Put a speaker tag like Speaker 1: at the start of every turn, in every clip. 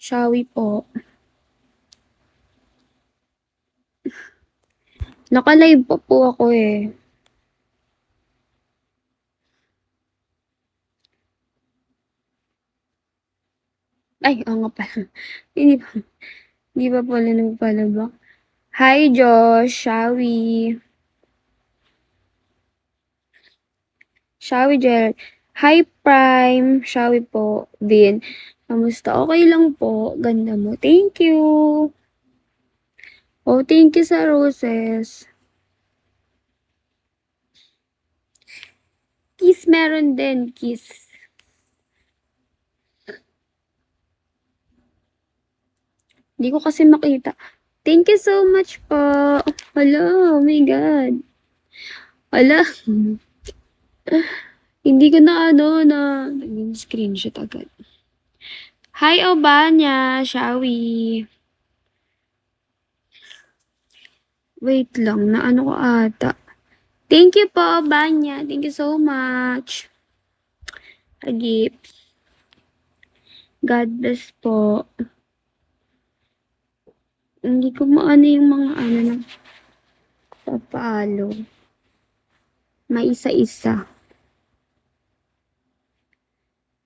Speaker 1: Shawi po. Naka-live pa po ako eh. Ay, oo nga pala. Hindi pa, hindi pa pala nagpalabak. Hi, Josh, Shawi. Shawi Jel. Hi, Prime. Shawi po. Vin. Kamusta? Okay lang po. Ganda mo. Thank you. Oh, thank you sa roses. Kiss meron din. Kiss. Hindi ko kasi makita. Thank you so much po. Hello, oh my God. Hala. Hindi ko na naging screenshot agad. Hi, Obanya, Shawi. Wait lang, na ko ata. Thank you po, Obanya. Thank you so much. Agip. God bless po. Hindi ko maano yung mga na papalo. May isa-isa.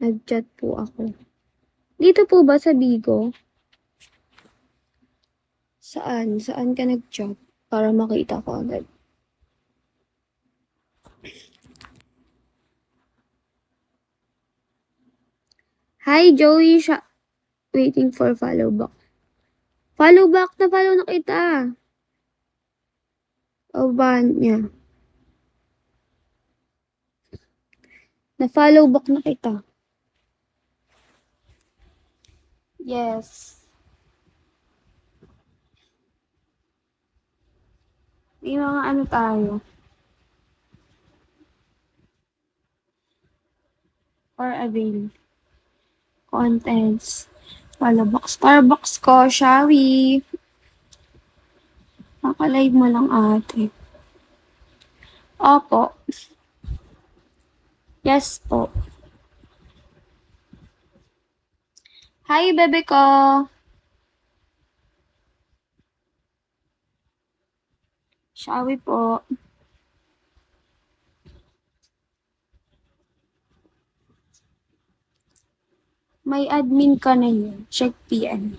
Speaker 1: Nag-chat po ako. Dito po ba sa Bigo? Saan? Saan ka nag-chat? Para makita ko agad. Hi, Joey. Waiting for follow back. Follow back na follow na kita. O ba niya? Na-follow back na kita. Yes. May mga tayo. Or avail. Contents. Follow back. Starbucks ko, Shawi. Naka-live mo lang ate. Opo. Yes po. Hi, bebe ko. Shawi po. May admin ka na yun. Check PM.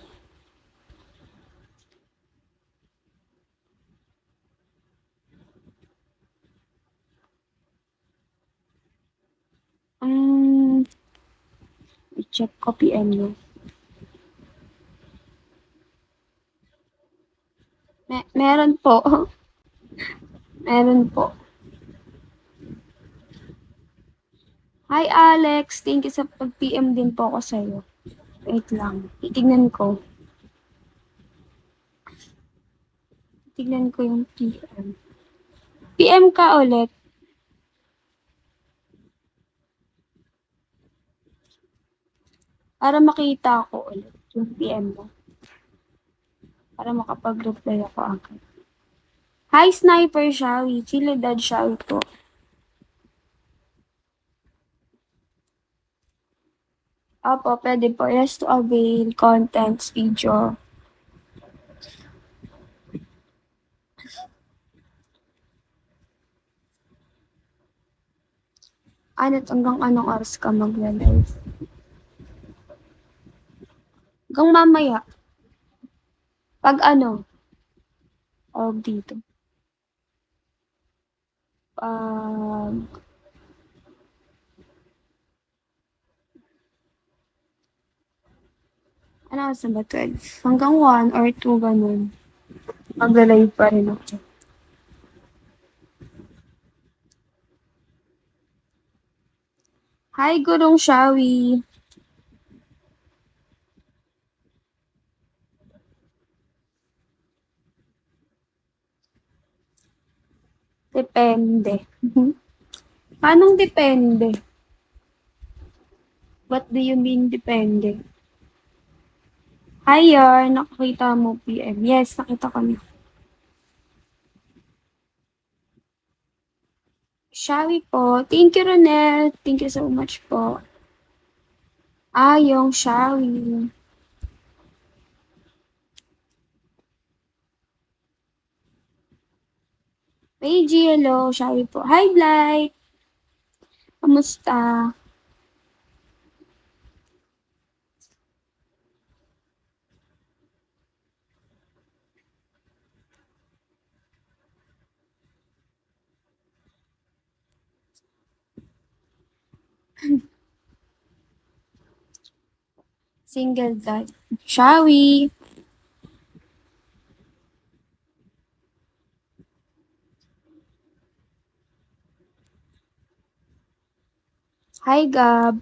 Speaker 1: I-check ko PM nyo. Meron po. Meron po. Hi, Alex. Thank you sa pag-PM din po ako sa'yo. Wait lang. Titignan ko. Tignan ko yung PM. PM ka ulit. Para makita ko ulit yung PM mo. Para makapag-reply ako agad. Hi, Sniper Shawi. Chilidad Shawi po. Opo, pwede po. Yes to avail contents, video. Ano't hanggang anong oras ka magla-live? Hanggang mamaya. Pag dito. Sa ba 12? Hanggang 1 or 2 ganun. Magla-live pa rin ako. Hi, Gurong Shawi. Depende. Anong depende? What do you mean depende? Hi, Yar. Nakakita mo PM. Yes, nakita ko na. Shawi po. Thank you, Ronel. Thank you so much po. Yung Shawi. Paige, hello. Shari po. Hi, Blight. Kamusta? Single dad. Shawi. Hi, Gab.